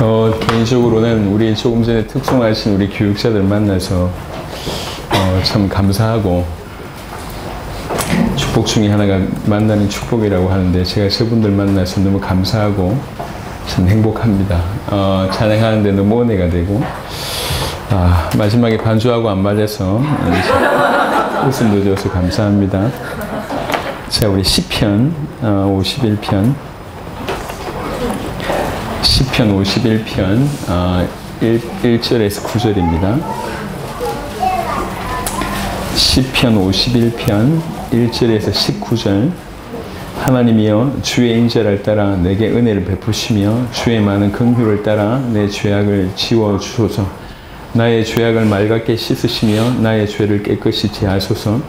개인적으로는 우리 조금 전에 특송하신 우리 교육자들 만나서 참 감사하고 축복 중에 하나가 만나는 축복이라고 하는데 제가 저분들 만나서 너무 감사하고 참 행복합니다. 찬양하는데 너무 은혜가 되고 마지막에 반주하고 안 맞아서 웃음도 줘서 감사합니다. 자, 우리 시편 51편 시편 51편 1절에서 9절입니다. 시편 51편 1절에서 19절. 하나님이여 주의 인자를 따라 내게 은혜를 베푸시며 주의 많은 긍휼을 따라 내 죄악을 지워주소서. 나의 죄악을 맑게 씻으시며 나의 죄를 깨끗이 제하소서.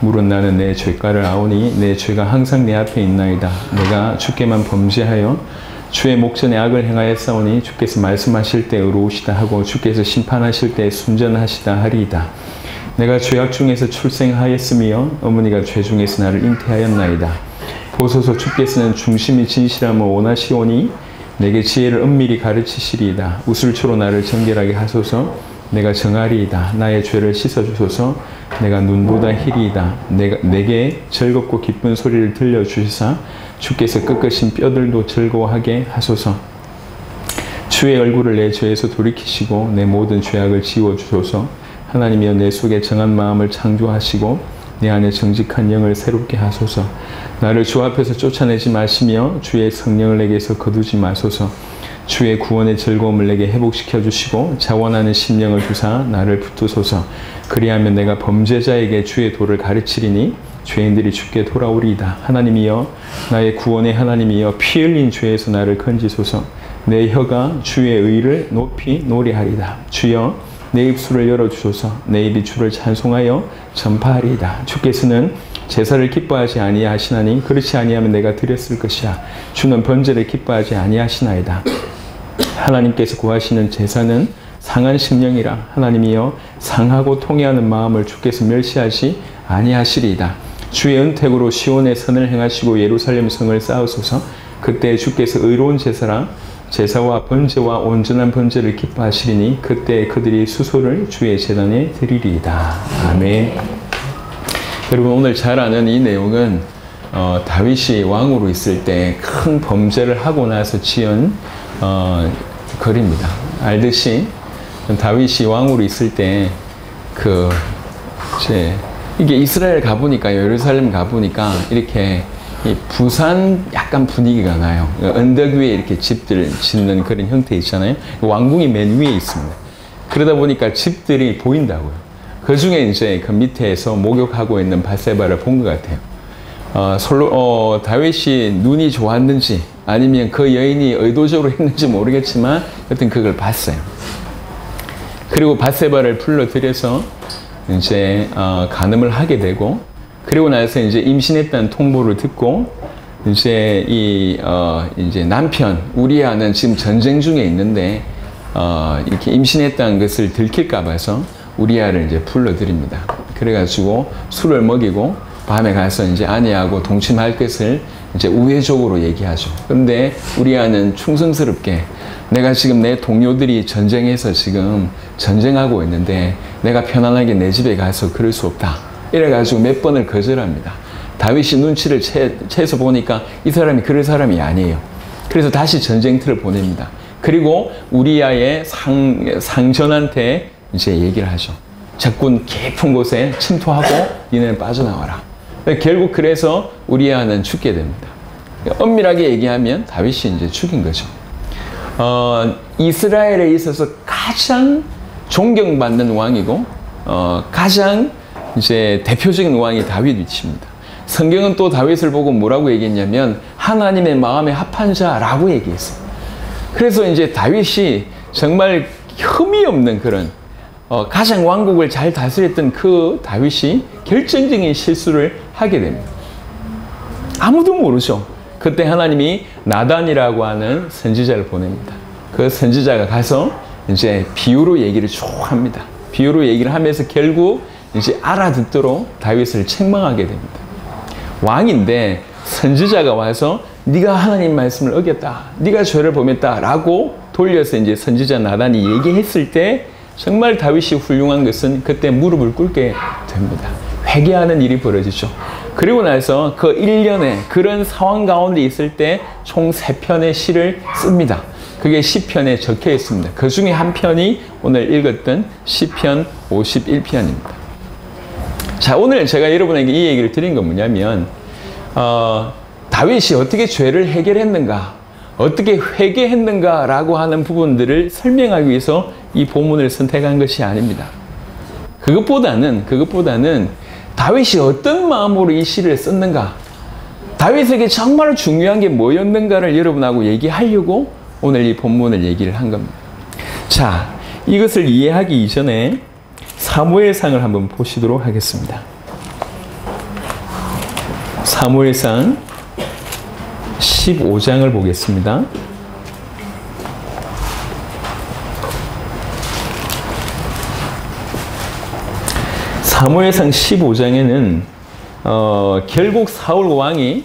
물은 나는 내 죄가를 아오니 내 죄가 항상 내 앞에 있나이다. 내가 주께만 범죄하여 주의 목전에 악을 행하였사오니 주께서 말씀하실 때 의로우시다 하고 주께서 심판하실 때 순전하시다 하리이다. 내가 죄악 중에서 출생하였으며 어머니가 죄 중에서 나를 잉태하였나이다. 보소서 주께서는 중심이 진실함을 원하시오니 내게 지혜를 은밀히 가르치시리이다. 우슬초로 나를 정결하게 하소서. 내가 정하리이다. 나의 죄를 씻어주소서. 내가 눈보다 희리이다. 내게 즐겁고 기쁜 소리를 들려주시사 주께서 꺾으신 뼈들도 즐거워하게 하소서. 주의 얼굴을 내 죄에서 돌이키시고 내 모든 죄악을 지워주소서. 하나님이여 내 속에 정한 마음을 창조하시고 내 안에 정직한 영을 새롭게 하소서. 나를 주 앞에서 쫓아내지 마시며 주의 성령을 내게서 거두지 마소서. 주의 구원의 즐거움을 내게 회복시켜 주시고 자원하는 심령을 주사 나를 붙드소서. 그리하면 내가 범죄자에게 주의 도를 가르치리니 죄인들이 주께 돌아오리이다. 하나님이여 나의 구원의 하나님이여 피 흘린 죄에서 나를 건지소서. 내 혀가 주의 의를 높이 노래하리이다. 주여 내 입술을 열어주소서. 내 입이 주를 찬송하여 전파하리이다. 주께서는 제사를 기뻐하지 아니하시나니 그렇지 아니하면 내가 드렸을 것이라. 주는 번제를 기뻐하지 아니하시나이다. 하나님께서 구하시는 제사는 상한 심령이라. 하나님이여 상하고 통회하는 마음을 주께서 멸시하지 아니하시리이다. 주의 은택으로 시온의 선을 행하시고 예루살렘 성을 쌓으소서. 그때 주께서 의로운 제사와 번제와 온전한 번제를 기뻐하시리니 그때 그들이 수소를 주의 제단에 드리리이다. 아멘. 여러분 오늘 잘 아는 이 내용은 다윗이 왕으로 있을 때 큰 범죄를 하고 나서 지은 글입니다. 알듯이 다윗이 왕으로 있을 때 이게 이스라엘 가보니까 예루살렘 가보니까 이렇게 이 부산 약간 분위기가 나요. 언덕 위에 이렇게 집들 짓는 그런 형태 있잖아요. 왕궁이 맨 위에 있습니다. 그러다 보니까 집들이 보인다고요. 그 중에 이제 그 밑에서 목욕하고 있는 밧세바를 본 것 같아요. 다윗이 눈이 좋았는지 아니면 그 여인이 의도적으로 했는지 모르겠지만 여튼 그걸 봤어요. 그리고 밧세바를 불러들여서 이제 간음을 하게 되고 그리고 나서 이제 임신했다는 통보를 듣고 이제 이제 남편 우리아는 지금 전쟁 중에 있는데 이렇게 임신했다는 것을 들킬까 봐서 우리아를 이제 불러들입니다. 그래가지고 술을 먹이고 밤에 가서 이제 아내하고 동침할 것을 이제 우회적으로 얘기하죠. 그런데 우리아는 충성스럽게 내가 지금 내 동료들이 전쟁에서 지금 전쟁하고 있는데 내가 편안하게 내 집에 가서 그럴 수 없다. 이래가지고 몇 번을 거절합니다. 다윗이 눈치를 채서 보니까 이 사람이 그럴 사람이 아니에요. 그래서 다시 전쟁터를 보냅니다. 그리고 우리아의 상전한테 이제 얘기를 하죠. 적군 깊은 곳에 침투하고 니네는 빠져나와라. 결국 그래서 우리아는 죽게 됩니다. 엄밀하게 얘기하면 다윗이 이제 죽인 거죠. 이스라엘에 있어서 가장 존경받는 왕이고 가장 이제 대표적인 왕이 다윗 위치입니다. 성경은 또 다윗을 보고 뭐라고 얘기했냐면 하나님의 마음에 합한 자라고 얘기했어요. 그래서 이제 다윗이 정말 흠이 없는 그런 가장 왕국을 잘 다스렸던 그 다윗이 결정적인 실수를 하게 됩니다. 아무도 모르죠. 그때 하나님이 나단이라고 하는 선지자를 보냅니다. 그 선지자가 가서 이제 비유로 얘기를 쭉 합니다. 비유로 얘기를 하면서 결국 이제 알아듣도록 다윗을 책망하게 됩니다. 왕인데 선지자가 와서 네가 하나님 말씀을 어겼다. 네가 죄를 범했다. 라고 돌려서 이제 선지자 나단이 얘기했을 때 정말 다윗이 훌륭한 것은 그때 무릎을 꿇게 됩니다. 회개하는 일이 벌어지죠. 그리고 나서 그 1년에 그런 상황 가운데 있을 때 총 3편의 시를 씁니다. 그게 시편에 적혀 있습니다. 그 중에 한 편이 오늘 읽었던 시편 51편입니다. 자, 오늘 제가 여러분에게 이 얘기를 드린 건 뭐냐면 다윗이 어떻게 죄를 해결했는가, 어떻게 회개했는가라고 하는 부분들을 설명하기 위해서 이 본문을 선택한 것이 아닙니다. 그것보다는 다윗이 어떤 마음으로 이 시를 썼는가, 다윗에게 정말 중요한 게 뭐였는가를 여러분하고 얘기하려고 오늘 이 본문을 얘기를 한 겁니다. 자, 이것을 이해하기 이전에 사무엘상을 한번 보시도록 하겠습니다. 사무엘상 15장을 보겠습니다. 사무엘상 15장에는 결국 사울 왕이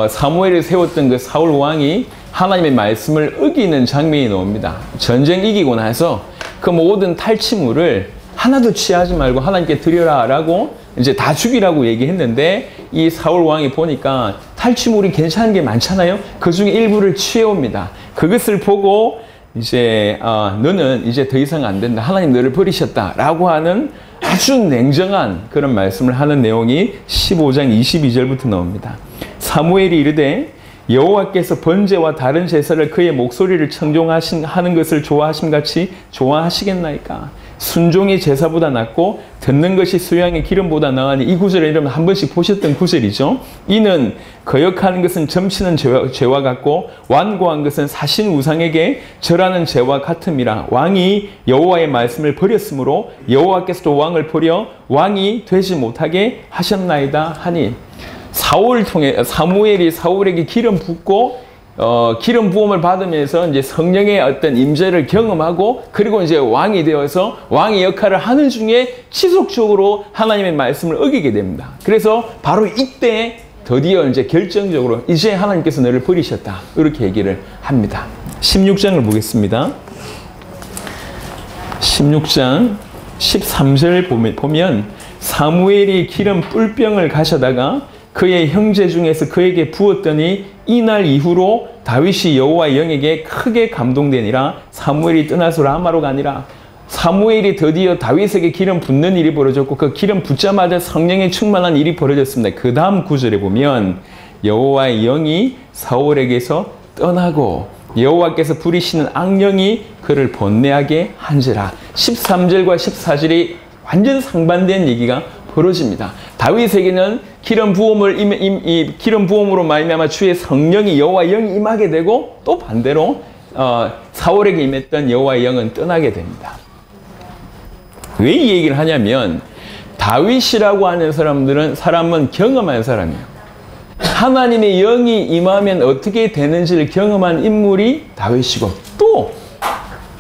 사무엘이 세웠던 그 사울 왕이 하나님의 말씀을 어기는 장면이 나옵니다. 전쟁 이기고 나서 그 모든 탈취물을 하나도 취하지 말고 하나님께 드려라 라고 이제 다 죽이라고 얘기했는데 이 사울 왕이 보니까 탈취물이 괜찮은 게 많잖아요. 그 중에 일부를 취해옵니다. 그것을 보고 이제 너는 이제 더 이상 안 된다. 하나님 너를 버리셨다 라고 하는 아주 냉정한 그런 말씀을 하는 내용이 15장 22절부터 나옵니다. 사무엘이 이르되 여호와께서 번제와 다른 제사를 그의 목소리를 청종하는 것을 좋아하심같이 좋아하시겠나이까. 순종이 제사보다 낫고 듣는 것이 수양의 기름보다 나으니, 이 구절을 여러분 한 번씩 보셨던 구절이죠. 이는 거역하는 것은 점치는 죄와 같고 완고한 것은 사신 우상에게 절하는 죄와 같음이라. 왕이 여호와의 말씀을 버렸으므로 여호와께서도 왕을 버려 왕이 되지 못하게 하셨나이다 하니, 사무엘이 사울에게 기름 붓고 기름 부음을 받으면서 이제 성령의 어떤 임재를 경험하고, 그리고 이제 왕이 되어서 왕의 역할을 하는 중에 지속적으로 하나님의 말씀을 어기게 됩니다. 그래서 바로 이때 드디어 이제 결정적으로 이제 하나님께서 너를 버리셨다, 이렇게 얘기를 합니다. 16장을 보겠습니다. 16장 13절 보면 사무엘이 기름 뿔병을 가져다가 그의 형제 중에서 그에게 부었더니 이날 이후로 다윗이 여호와의 영에게 크게 감동되니라. 사무엘이 떠나서 라마로 가니라. 사무엘이 드디어 다윗에게 기름 붓는 일이 벌어졌고 그 기름 붓자마자 성령에 충만한 일이 벌어졌습니다. 그 다음 구절에 보면 여호와의 영이 사울에게서 떠나고 여호와께서 부리시는 악령이 그를 번뇌하게 한지라. 13절과 14절이 완전 상반된 얘기가 벌어집니다. 다윗에게는 기름 부음으로 말미암아 주의 성령이 여호와의 영이 임하게 되고, 또 반대로 사울에게 임했던 여호와의 영은 떠나게 됩니다. 왜 이 얘기를 하냐면 다윗이라고 하는 사람은 경험한 사람이에요. 하나님의 영이 임하면 어떻게 되는지를 경험한 인물이 다윗이고,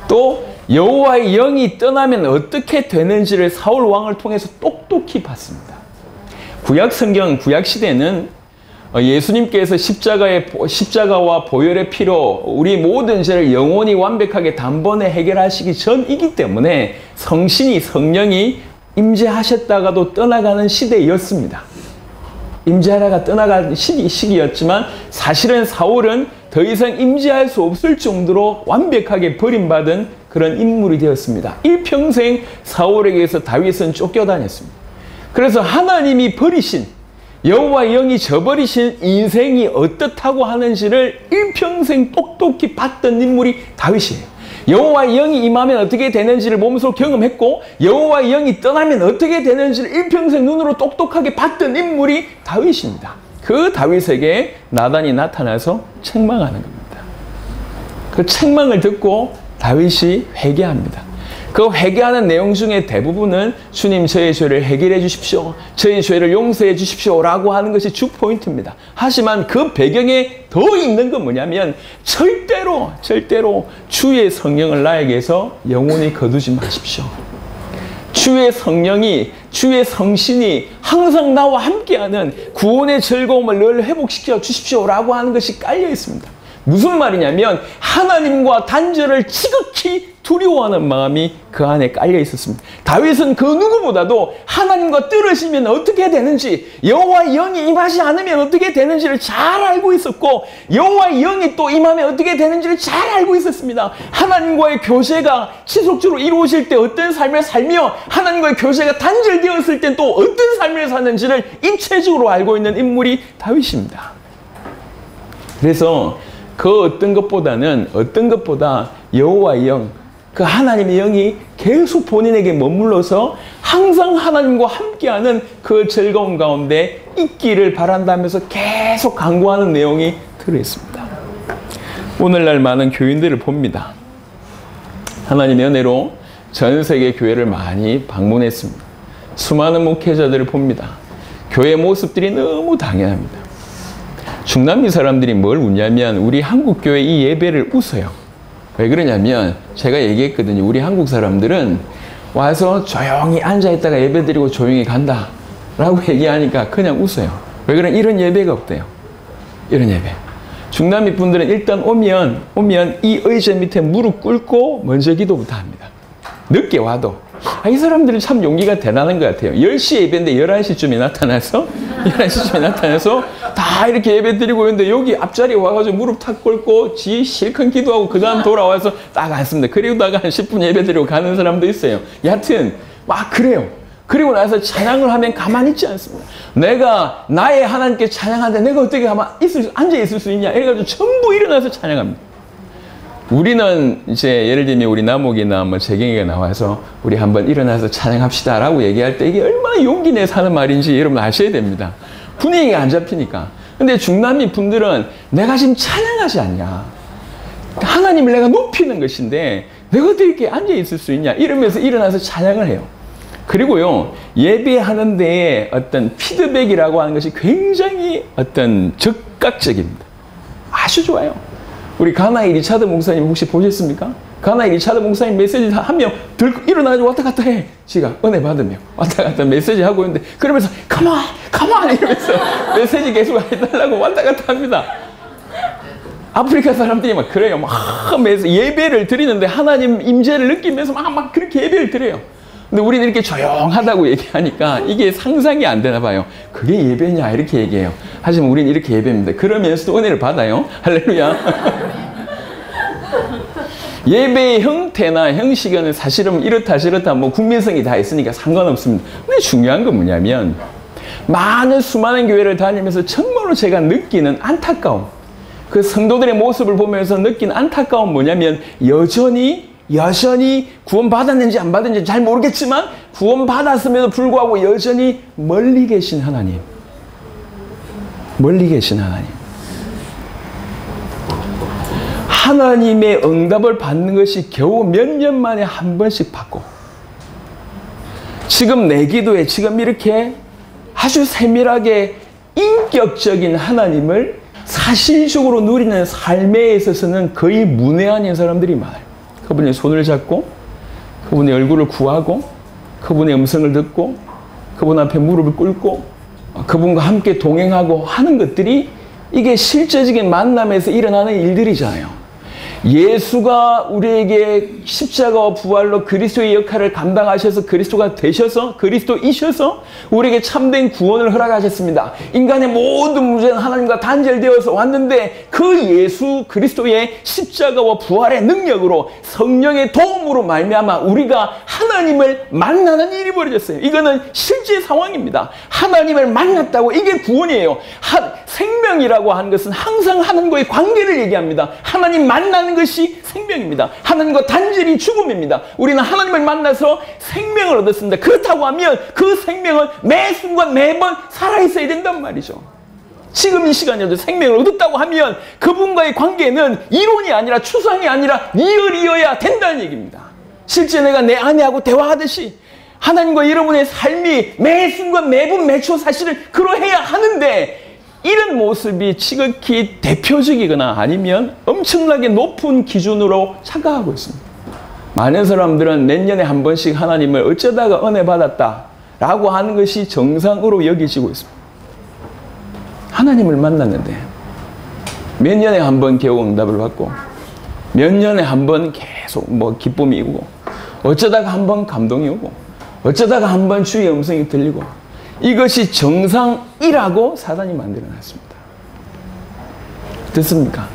또 여호와의 영이 떠나면 어떻게 되는지를 사울 왕을 통해서 똑똑히 봤습니다. 구약 성경, 구약 시대는 예수님께서 십자가와 보혈의 피로 우리 모든 죄를 영원히 완벽하게 단번에 해결하시기 전이기 때문에 성령이 임재하셨다가도 떠나가는 시대였습니다. 임재하다가 떠나가는 시기였지만 사실은 사울은 더 이상 임재할 수 없을 정도로 완벽하게 버림받은 그런 인물이 되었습니다. 일평생 사울에게서 다윗은 쫓겨다녔습니다. 그래서 하나님이 버리신, 여호와의 영이 저버리신 인생이 어떻다고 하는지를 일평생 똑똑히 봤던 인물이 다윗이에요. 여호와의 영이 임하면 어떻게 되는지를 몸소 경험했고, 여호와의 영이 떠나면 어떻게 되는지를 일평생 눈으로 똑똑하게 봤던 인물이 다윗입니다. 그 다윗에게 나단이 나타나서 책망하는 겁니다. 그 책망을 듣고 다윗이 회개합니다. 그 회개하는 내용 중에 대부분은 주님 저의 죄를 해결해 주십시오, 저의 죄를 용서해 주십시오 라고 하는 것이 주 포인트입니다. 하지만 그 배경에 더 있는 건 뭐냐면 절대로 주의 성령을 나에게서 영원히 거두지 마십시오. 주의 성령이, 주의 성신이 항상 나와 함께하는 구원의 즐거움을 늘 회복시켜 주십시오 라고 하는 것이 깔려 있습니다. 무슨 말이냐면 하나님과 단절을 지극히 두려워하는 마음이 그 안에 깔려 있었습니다. 다윗은 그 누구보다도 하나님과 떨어지면 어떻게 되는지, 여호와의 영이 임하지 않으면 어떻게 되는지를 잘 알고 있었고, 여호와의 영이 또 임하면 어떻게 되는지를 잘 알고 있었습니다. 하나님과의 교제가 지속적으로 이루어질 때 어떤 삶을 살며, 하나님과의 교제가 단절되었을 때 또 어떤 삶을 사는지를 입체적으로 알고 있는 인물이 다윗입니다. 그래서 그 어떤 것보다 여호와의 영, 그 하나님의 영이 계속 본인에게 머물러서 항상 하나님과 함께하는 그 즐거움 가운데 있기를 바란다면서 계속 강구하는 내용이 들어있습니다. 오늘날 많은 교인들을 봅니다. 하나님의 은혜로 전 세계 교회를 많이 방문했습니다. 수많은 목회자들을 봅니다. 교회 모습들이 너무 당연합니다. 중남미 사람들이 뭘 웃냐면 우리 한국 교회 이 예배를 웃어요. 왜 그러냐면 제가 얘기했거든요. 우리 한국 사람들은 와서 조용히 앉아있다가 예배 드리고 조용히 간다 라고 얘기하니까 그냥 웃어요. 왜 그러냐, 이런 예배가 없대요. 이런 예배. 중남미 분들은 일단 오면 이 의자 밑에 무릎 꿇고 먼저 기도부터 합니다. 늦게 와도. 이 사람들은 참 용기가 대단한 것 같아요. 10시에 예배인데 11시쯤에 나타나서 다 이렇게 예배 드리고 있는데 여기 앞자리에 와가지고 무릎 탁 꿇고 지 실컷 기도하고 그 다음 돌아와서 딱 앉습니다. 그리고다가 한 10분 예배 드리고 가는 사람도 있어요. 여하튼 막 그래요. 그리고 나서 찬양을 하면 가만히 있지 않습니다. 내가 나의 하나님께 찬양하는데 내가 어떻게 앉아있을 수 있냐 이래가지고 전부 일어나서 찬양합니다. 우리는 이제 예를 들면 우리 남옥이나 뭐 재경이가 나와서 우리 한번 일어나서 찬양합시다 라고 얘기할 때 이게 얼마나 용기 내서 하는 말인지 여러분 아셔야 됩니다. 분위기가 안 잡히니까. 근데 중남미 분들은 내가 지금 찬양하지 않냐, 하나님을 내가 높이는 것인데 내가 어떻게 이렇게 앉아있을 수 있냐 이러면서 일어나서 찬양을 해요. 그리고요, 예배하는 데에 어떤 피드백이라고 하는 것이 굉장히 어떤 적극적입니다. 아주 좋아요. 우리 가나의 리차드 목사님 혹시 보셨습니까? 가나의 리차드 목사님 메시지 한 명 들고 일어나가지고 왔다 갔다 해. 지가 은혜 받으며 왔다 갔다 메시지 하고 있는데 그러면서 come on 이러면서 메시지 계속 해달라고 왔다 갔다 합니다. 아프리카 사람들이 막 그래요. 막 예배를 드리는데 하나님 임재를 느끼면서 막 그렇게 예배를 드려요. 근데 우리는 이렇게 조용하다고 얘기하니까 이게 상상이 안 되나 봐요. 그게 예배냐 이렇게 얘기해요. 하지만 우리는 이렇게 예배입니다. 그러면서도 은혜를 받아요. 할렐루야. 예배의 형태나 형식은 사실은 이렇다 저렇다 뭐 국민성이 다 있으니까 상관없습니다. 근데 중요한 건 뭐냐면 수많은 교회를 다니면서 정말로 제가 느끼는 안타까움, 그 성도들의 모습을 보면서 느낀 안타까움 뭐냐면 여전히 구원받았는지 안 받았는지 잘 모르겠지만 구원받았음에도 불구하고 여전히 멀리 계신 하나님. 하나님의 응답을 받는 것이 겨우 몇 년 만에 한 번씩 받고, 지금 내 기도에 지금 이렇게 아주 세밀하게 인격적인 하나님을 사실적으로 누리는 삶에 있어서는 거의 문외한인 사람들이 많아요. 그분의 손을 잡고 그분의 얼굴을 구하고 그분의 음성을 듣고 그분 앞에 무릎을 꿇고 그분과 함께 동행하고 하는 것들이 이게 실제적인 만남에서 일어나는 일들이잖아요. 예수가 우리에게 십자가와 부활로 그리스도의 역할을 감당하셔서 그리스도가 되셔서 그리스도이셔서 우리에게 참된 구원을 허락하셨습니다. 인간의 모든 문제는 하나님과 단절되어서 왔는데 그 예수 그리스도의 십자가와 부활의 능력으로 성령의 도움으로 말미암아 우리가 하나님을 만나는 일이 벌어졌어요. 이거는 실제 상황입니다. 하나님을 만났다고 이게 구원이에요. 생명이라고 하는 것은 항상 하나님과의 관계를 얘기합니다. 하나님 만나는 것이 생명입니다. 하나님과 단절이 죽음입니다. 우리는 하나님을 만나서 생명을 얻었습니다. 그렇다고 하면 그 생명은 매 순간 매번 살아있어야 된단 말이죠. 지금 이 시간에도 생명을 얻었다고 하면 그분과의 관계는 이론이 아니라 추상이 아니라 리얼이어야 된다는 얘기입니다. 실제 내가 내 아내하고 대화하듯이 하나님과 여러분의 삶이 매 순간 매분 매초 사실은 그러해야 하는데 이런 모습이 지극히 대표적이거나 아니면 엄청나게 높은 기준으로 착각하고 있습니다. 많은 사람들은 몇 년에 한 번씩 하나님을 어쩌다가 은혜 받았다라고 하는 것이 정상으로 여겨지고 있습니다. 하나님을 만났는데 몇 년에 한 번 겨우 응답을 받고 몇 년에 한 번 계속 뭐 기쁨이 오고 어쩌다가 한 번 감동이 오고 어쩌다가 한 번 주의 음성이 들리고 이것이 정상이라고 사단이 만들어놨습니다. 됐습니까?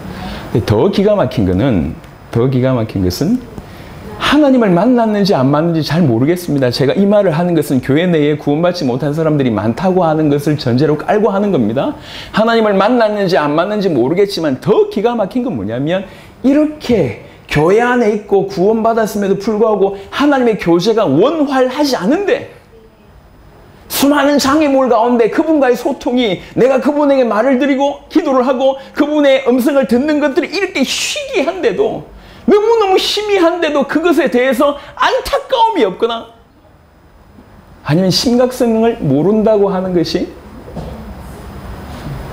더 기가 막힌 것은 하나님을 만났는지 안 만났는지 잘 모르겠습니다. 제가 이 말을 하는 것은 교회 내에 구원받지 못한 사람들이 많다고 하는 것을 전제로 깔고 하는 겁니다. 하나님을 만났는지 안 만났는지 모르겠지만 더 기가 막힌 건 뭐냐면 이렇게 교회 안에 있고 구원받았음에도 불구하고 하나님의 교제가 원활하지 않은데 수많은 장애물 가운데 그분과의 소통이 내가 그분에게 말을 드리고 기도를 하고 그분의 음성을 듣는 것들이 이렇게 희귀한데도 너무너무 희미한데도 그것에 대해서 안타까움이 없거나 아니면 심각성을 모른다고 하는 것이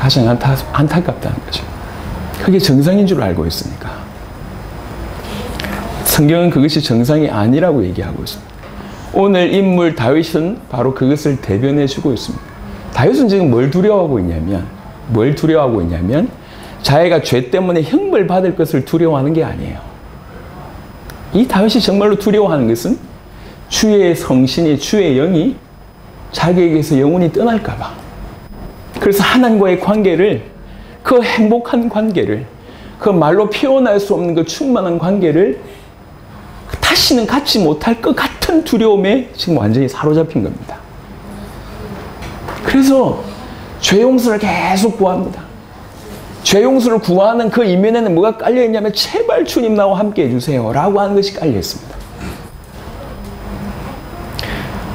가장 안타깝다는 거죠. 그게 정상인 줄 알고 있으니까. 성경은 그것이 정상이 아니라고 얘기하고 있습니다. 오늘 인물 다윗은 바로 그것을 대변해 주고 있습니다. 다윗은 지금 뭘 두려워하고 있냐면 자기가 죄 때문에 형벌 받을 것을 두려워하는 게 아니에요. 이 다윗이 정말로 두려워하는 것은 주의 성신이 주의 영이 자기에게서 영원히 떠날까 봐. 그래서 하나님과의 관계를 그 행복한 관계를 그 말로 표현할 수 없는 그 충만한 관계를 다시는 갖지 못할 것 같은 두려움에 지금 완전히 사로잡힌 겁니다. 그래서 죄 용서를 계속 구합니다. 죄 용서를 구하는 그 이면에는 뭐가 깔려있냐면 제발 주님 나와 함께 해주세요 라고 하는 것이 깔려있습니다.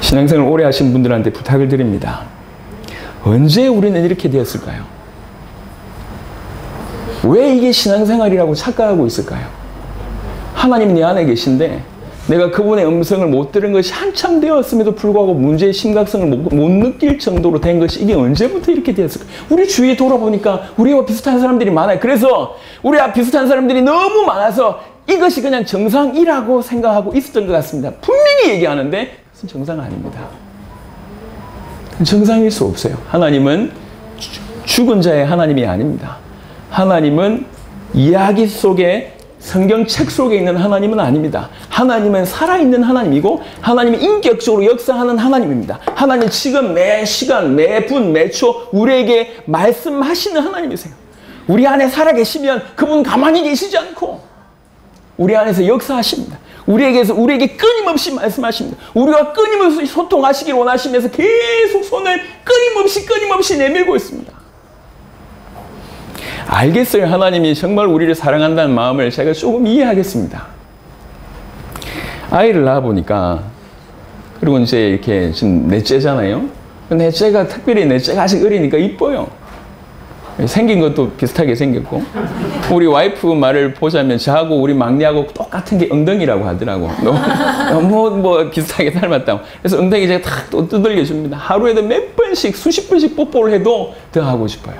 신앙생활을 오래 하신 분들한테 부탁을 드립니다. 언제 우리는 이렇게 되었을까요? 왜 이게 신앙생활이라고 착각하고 있을까요? 하나님 내 안에 계신데 내가 그분의 음성을 못 들은 것이 한참 되었음에도 불구하고 문제의 심각성을 못 느낄 정도로 된 것이 이게 언제부터 이렇게 되었을까? 우리 주위에 돌아보니까 우리와 비슷한 사람들이 많아요. 그래서 우리와 비슷한 사람들이 너무 많아서 이것이 그냥 정상이라고 생각하고 있었던 것 같습니다. 분명히 얘기하는데 그것은 정상 아닙니다. 정상일 수 없어요. 하나님은 죽은 자의 하나님이 아닙니다. 하나님은 이야기 속에 성경책 속에 있는 하나님은 아닙니다. 하나님은 살아있는 하나님이고 하나님이 인격적으로 역사하는 하나님입니다. 하나님 지금 매 시간, 매 분, 매 초 우리에게 말씀하시는 하나님이세요. 우리 안에 살아계시면 그분 가만히 계시지 않고 우리 안에서 역사하십니다. 우리에게 끊임없이 말씀하십니다. 우리와 끊임없이 소통하시길 원하시면서 계속 손을 끊임없이 내밀고 있습니다. 알겠어요. 하나님이 정말 우리를 사랑한다는 마음을 제가 조금 이해하겠습니다. 아이를 낳아보니까 그리고 이제 이렇게 지금 넷째잖아요. 넷째가 특별히 넷째가 아직 어리니까 이뻐요. 생긴 것도 비슷하게 생겼고 우리 와이프 말을 보자면 저하고 우리 막내하고 똑같은 게 엉덩이라고 하더라고. 너무 비슷하게 닮았다고. 그래서 엉덩이 제가 탁 또 두들겨 줍니다. 하루에도 몇 번씩 수십 번씩 뽀뽀를 해도 더 하고 싶어요.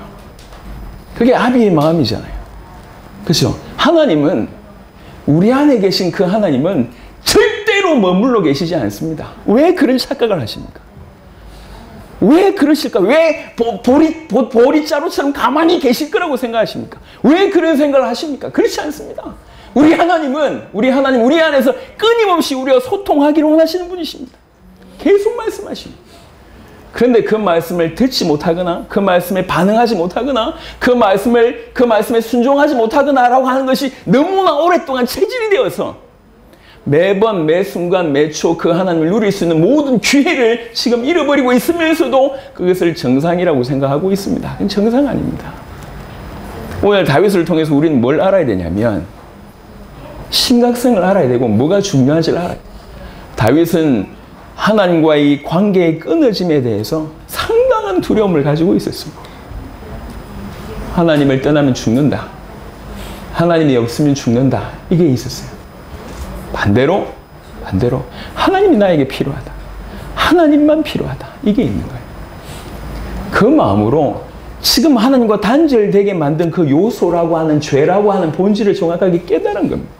그게 아비의 마음이잖아요. 그렇죠? 하나님은 우리 안에 계신 그 하나님은 절대로 머물러 계시지 않습니다. 왜 그런 착각을 하십니까? 왜 그러실까? 왜 보리자루처럼 가만히 계실 거라고 생각하십니까? 왜 그런 생각을 하십니까? 그렇지 않습니다. 우리 하나님 우리 안에서 끊임없이 우리와 소통하기를 원하시는 분이십니다. 계속 말씀하십니다. 그런데 그 말씀을 듣지 못하거나 그 말씀에 반응하지 못하거나 그 말씀에 순종하지 못하거나라고 하는 것이 너무나 오랫동안 체질이 되어서 매번 매 순간 매 초 그 하나님을 누릴 수 있는 모든 기회를 지금 잃어버리고 있으면서도 그것을 정상이라고 생각하고 있습니다. 그건 정상 아닙니다. 오늘 다윗을 통해서 우리는 뭘 알아야 되냐면 심각성을 알아야 되고 뭐가 중요한지를 알아야 돼요. 다윗은 하나님과의 관계의 끊어짐에 대해서 상당한 두려움을 가지고 있었습니다. 하나님을 떠나면 죽는다. 하나님이 없으면 죽는다. 이게 있었어요. 반대로 하나님이 나에게 필요하다. 하나님만 필요하다. 이게 있는 거예요. 그 마음으로 지금 하나님과 단절되게 만든 그 요소라고 하는 죄라고 하는 본질을 정확하게 깨달은 겁니다.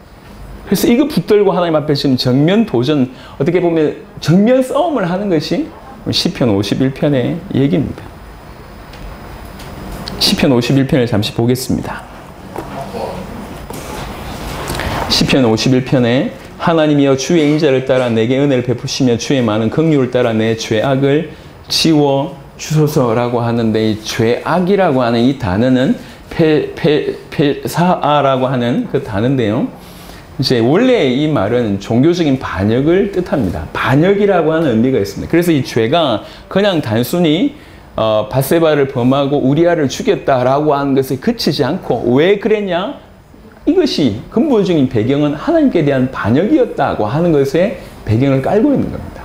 그래서 이거 붙들고 하나님 앞에 지금 정면 도전, 어떻게 보면 정면 싸움을 하는 것이 시편 51편의 얘기입니다. 시편 51편을 잠시 보겠습니다. 시편 51편에 하나님이여 주의 인자를 따라 내게 은혜를 베푸시며 주의 많은 긍휼을 따라 내 죄악을 지워 주소서라고 하는데, 이 죄악이라고 하는 이 단어는 페사아라고 하는 그 단어인데요. 이제 원래 이 말은 종교적인 반역을 뜻합니다. 반역이라고 하는 의미가 있습니다. 그래서 이 죄가 그냥 단순히 밧세바를 범하고 우리아를 죽였다라고 하는 것에 그치지 않고, 왜 그랬냐? 이것이 근본적인 배경은 하나님께 대한 반역이었다고 하는 것에 배경을 깔고 있는 겁니다.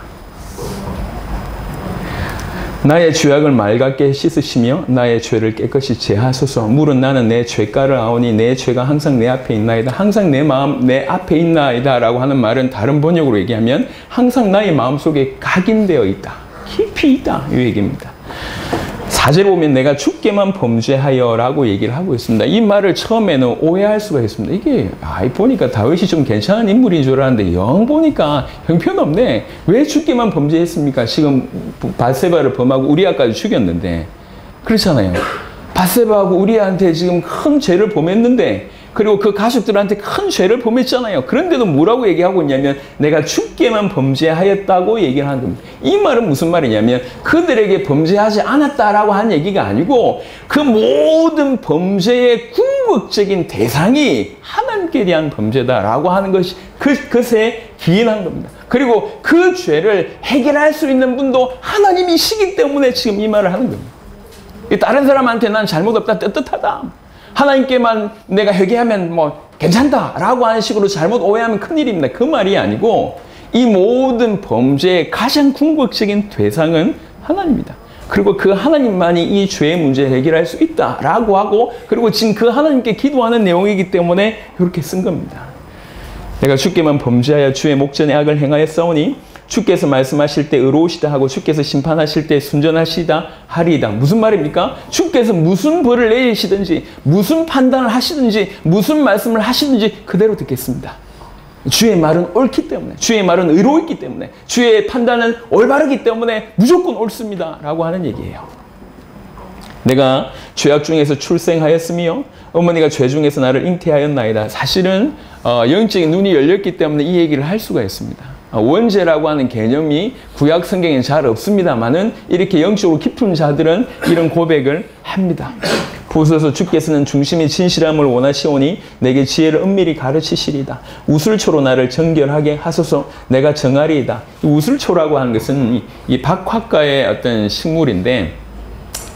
나의 죄악을 맑게 씻으시며 나의 죄를 깨끗이 제하소서. 물은 나는 내 죄가를 아오니 내 죄가 항상 내 앞에 있나이다. 항상 내 마음 내 앞에 있나이다 라고 하는 말은 다른 번역으로 얘기하면 항상 나의 마음속에 각인되어 있다, 깊이 있다, 이 얘기입니다. 4절 보면 내가 주께만 범죄하여 라고 얘기를 하고 있습니다. 이 말을 처음에는 오해할 수가 있습니다. 이게 보니까 다윗이 좀 괜찮은 인물인 줄 알았는데 영 보니까 형편없네. 왜 주께만 범죄했습니까? 지금 밧세바를 범하고 우리아까지 죽였는데. 그렇잖아요. 밧세바하고 우리아한테 지금 큰 죄를 범했는데, 그리고 그 가족들한테 큰 죄를 범했잖아요. 그런데도 뭐라고 얘기하고 있냐면 내가 주께만 범죄하였다고 얘기를 하는 겁니다. 이 말은 무슨 말이냐면 그들에게 범죄하지 않았다라고 하는 얘기가 아니고, 그 모든 범죄의 궁극적인 대상이 하나님께 대한 범죄다라고 하는 것이 그것에 기인한 겁니다. 그리고 그 죄를 해결할 수 있는 분도 하나님이시기 때문에 지금 이 말을 하는 겁니다. 다른 사람한테 난 잘못 없다, 떳떳하다, 하나님께만 내가 회개하면 뭐 괜찮다라고 하는 식으로 잘못 오해하면 큰일입니다. 그 말이 아니고 이 모든 범죄의 가장 궁극적인 대상은 하나님입니다. 그리고 그 하나님만이 이 죄의 문제를 해결할 수 있다라고 하고, 그리고 지금 그 하나님께 기도하는 내용이기 때문에 이렇게 쓴 겁니다. 내가 주께만 범죄하여 주의 목전에 악을 행하였사오니 주께서 말씀하실 때 의로우시다 하고 주께서 심판하실 때 순전하시다 하리이다. 무슨 말입니까? 주께서 무슨 벌을 내리시든지 무슨 판단을 하시든지 무슨 말씀을 하시든지 그대로 듣겠습니다. 주의 말은 옳기 때문에, 주의 말은 의로웠기 때문에, 주의 판단은 올바르기 때문에 무조건 옳습니다 라고 하는 얘기예요. 내가 죄악 중에서 출생하였으며 어머니가 죄 중에서 나를 잉태하였나이다. 사실은 영적인 눈이 열렸기 때문에 이 얘기를 할 수가 있습니다. 원죄라고 하는 개념이 구약 성경에 잘 없습니다만은 이렇게 영적으로 깊은 자들은 이런 고백을 합니다. 보소서 주께서는 중심이 진실함을 원하시오니 내게 지혜를 은밀히 가르치시리다. 우슬초로 나를 정결하게 하소서. 내가 정하리이다. 이 우슬초라고 하는 것은 이 박학과의 어떤 식물인데,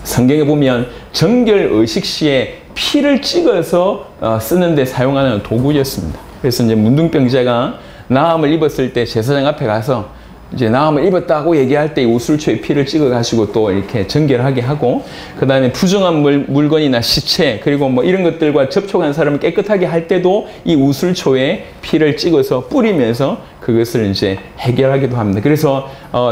성경에 보면 정결 의식 시에 피를 찍어서 쓰는데 사용하는 도구였습니다. 그래서 이제 문둥병자가 나음을 입었을 때 제사장 앞에 가서 이제 나음을 입었다고 얘기할 때 이 우슬초에 피를 찍어 가지고 또 이렇게 정결하게 하고, 그 다음에 부정한 물건이나 시체 그리고 뭐 이런 것들과 접촉한 사람을 깨끗하게 할 때도 이 우슬초에 피를 찍어서 뿌리면서 그것을 이제 해결하기도 합니다. 그래서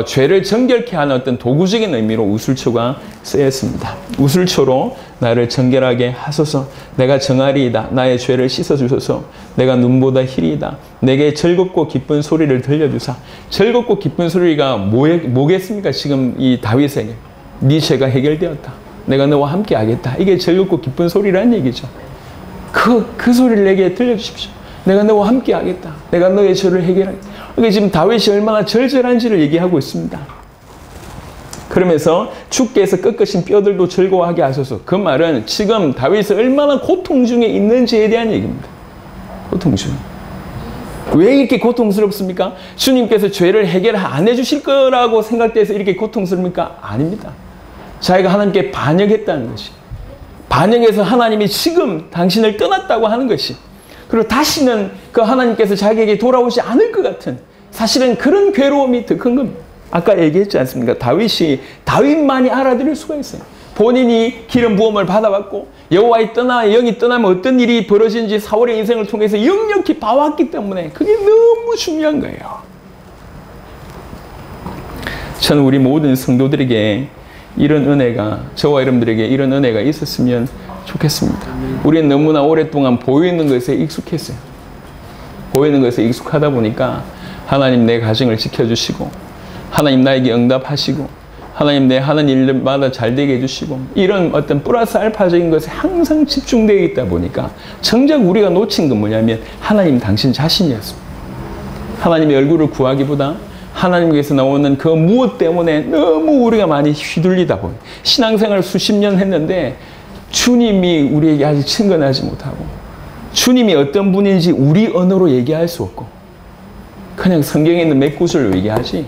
죄를 정결케 하는 어떤 도구적인 의미로 우슬초가 쓰였습니다. 우슬초로 나를 정결하게 하소서. 내가 정하리이다. 나의 죄를 씻어주소서. 내가 눈보다 희리이다. 내게 즐겁고 기쁜 소리를 들려주사. 즐겁고 기쁜 소리가 뭐겠습니까? 지금 이 다윗에게 네 죄가 해결되었다. 내가 너와 함께 하겠다. 이게 즐겁고 기쁜 소리라는 얘기죠. 그 소리를 내게 들려주십시오. 내가 너와 함께 하겠다. 내가 너의 죄를 해결하겠다. 그러니까 지금 다윗이 얼마나 절절한지를 얘기하고 있습니다. 그러면서 주께서 꺾으신 뼈들도 즐거워하게 하소서. 그 말은 지금 다윗이 얼마나 고통 중에 있는지에 대한 얘기입니다. 고통 중. 왜 이렇게 고통스럽습니까? 주님께서 죄를 해결 안 해주실 거라고 생각돼서 이렇게 고통스럽습니까? 아닙니다. 자기가 하나님께 반역했다는 것이, 반역해서 하나님이 지금 당신을 떠났다고 하는 것이, 그리고 다시는 그 하나님께서 자기에게 돌아오지 않을 것 같은, 사실은 그런 괴로움이 더 큰 겁니다. 아까 얘기했지 않습니까? 다윗만이 알아들을 수가 있어요. 본인이 기름 부음을 받아봤고 여호와의 영이 떠나면 어떤 일이 벌어지는지 사울의 인생을 통해서 역력히 봐왔기 때문에 그게 너무 중요한 거예요. 저는 우리 모든 성도들에게 이런 은혜가, 저와 여러분들에게 이런 은혜가 있었으면 좋겠습니다. 우리는 너무나 오랫동안 보이는 것에 익숙했어요. 보이는 것에 익숙하다 보니까 하나님 내 가정을 지켜주시고, 하나님 나에게 응답하시고, 하나님 내 하는 일마다 잘 되게 해주시고 이런 어떤 플러스 알파적인 것에 항상 집중되어 있다 보니까 정작 우리가 놓친 건 뭐냐면 하나님 당신 자신이었습니다. 하나님의 얼굴을 구하기보다 하나님께서 나오는 그 무엇 때문에 너무 우리가 많이 휘둘리다 보니 신앙생활 수십 년 했는데 주님이 우리에게 아직 친근하지 못하고 주님이 어떤 분인지 우리 언어로 얘기할 수 없고 그냥 성경에 있는 몇 구절로 얘기하지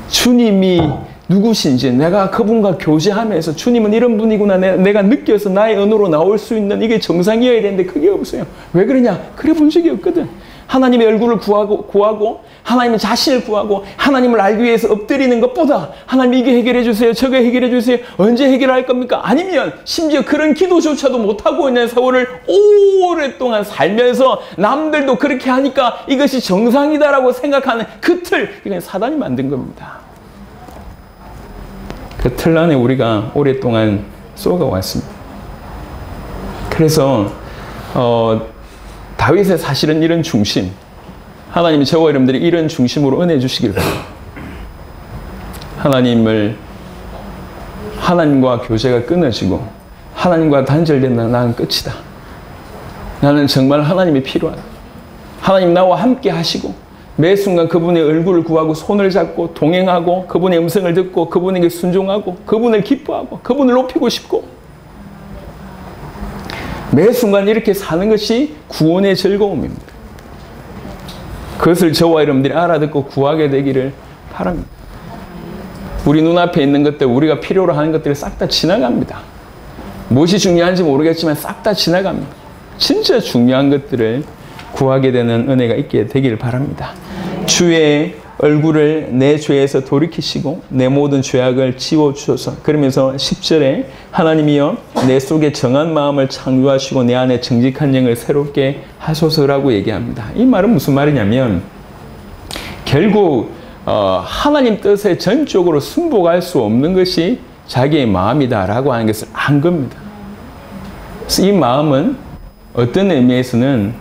주님이 누구신지 내가 그분과 교제하면서 주님은 이런 분이구나 내가 느껴서 나의 언어로 나올 수 있는 이게 정상이어야 되는데 그게 없어요. 왜 그러냐? 그래 본 적이 없거든. 하나님의 얼굴을 구하고 하나님의 자신을 구하고 하나님을 알기 위해서 엎드리는 것보다 하나님 이게 해결해 주세요. 저거 해결해 주세요. 언제 해결할 겁니까? 아니면 심지어 그런 기도조차도 못하고 있는 세월을 오랫동안 살면서 남들도 그렇게 하니까 이것이 정상이다라고 생각하는 그 틀, 이건 사단이 만든 겁니다. 그 틀 안에 우리가 오랫동안 쏘아왔습니다. 그래서 다윗의 사실은 이런 중심, 하나님이 저와 여러분들이 이런 중심으로 은혜 주시길 바랍니다. 하나님과 교제가 끊어지고 하나님과 단절된다. 나는 끝이다. 나는 정말 하나님이 필요하다. 하나님 나와 함께 하시고 매 순간 그분의 얼굴을 구하고 손을 잡고 동행하고 그분의 음성을 듣고 그분에게 순종하고 그분을 기뻐하고 그분을 높이고 싶고 매 순간 이렇게 사는 것이 구원의 즐거움입니다. 그것을 저와 여러분들이 알아듣고 구하게 되기를 바랍니다. 우리 눈앞에 있는 것들, 우리가 필요로 하는 것들이 싹 다 지나갑니다. 무엇이 중요한지 모르겠지만 싹 다 지나갑니다. 진짜 중요한 것들을 구하게 되는 은혜가 있게 되기를 바랍니다. 주의 얼굴을 내 죄에서 돌이키시고 내 모든 죄악을 지워주셔서 그러면서 10절에 하나님이여 내 속에 정한 마음을 창조하시고 내 안에 정직한 영을 새롭게 하소서라고 얘기합니다. 이 말은 무슨 말이냐면 결국 하나님 뜻에 전적으로 순복할 수 없는 것이 자기의 마음이다라고 하는 것을 안 겁니다. 그래서 이 마음은 어떤 의미에서는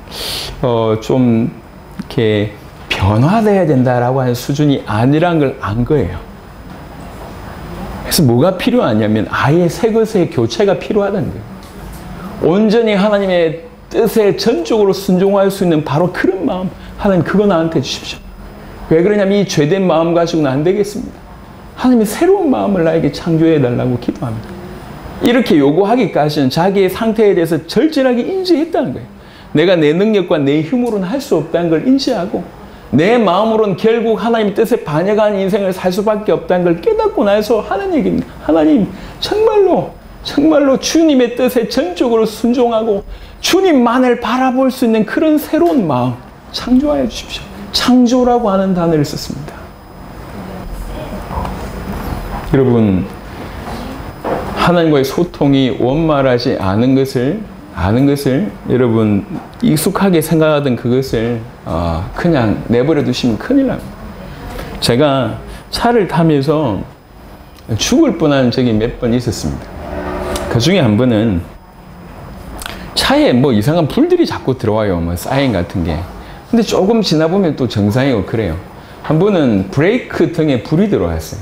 좀 이렇게 변화돼야 된다라고 하는 수준이 아니란 걸 안 거예요. 그래서 뭐가 필요하냐면 아예 새 것의 교체가 필요하다는 거예요. 온전히 하나님의 뜻에 전적으로 순종할 수 있는 바로 그런 마음, 하나님 그거 나한테 주십시오. 왜 그러냐면 이 죄된 마음 가지고는 안 되겠습니다. 하나님이 새로운 마음을 나에게 창조해 달라고 기도합니다. 이렇게 요구하기까지는 자기의 상태에 대해서 절절하게 인지했다는 거예요. 내가 내 능력과 내 힘으로는 할 수 없다는 걸 인지하고 내 마음으로는 결국 하나님 뜻에 반역하는 인생을 살 수밖에 없다는 걸 깨닫고 나서 하는 얘기입니다. 하나님 정말로 주님의 뜻에 전적으로 순종하고 주님만을 바라볼 수 있는 그런 새로운 마음 창조하여 주십시오. 창조라고 하는 단어를 썼습니다. 여러분 하나님과의 소통이 원만하지 않은 것을 여러분 익숙하게 생각하던 그것을 그냥 내버려 두시면 큰일 납니다. 제가 차를 타면서 죽을 뻔한 적이 몇 번 있었습니다. 그 중에 한 번은 차에 뭐 이상한 불들이 자꾸 들어와요. 뭐 사인 같은 게. 근데 조금 지나보면 또 정상이고 그래요. 한 번은 브레이크 등에 불이 들어왔어요.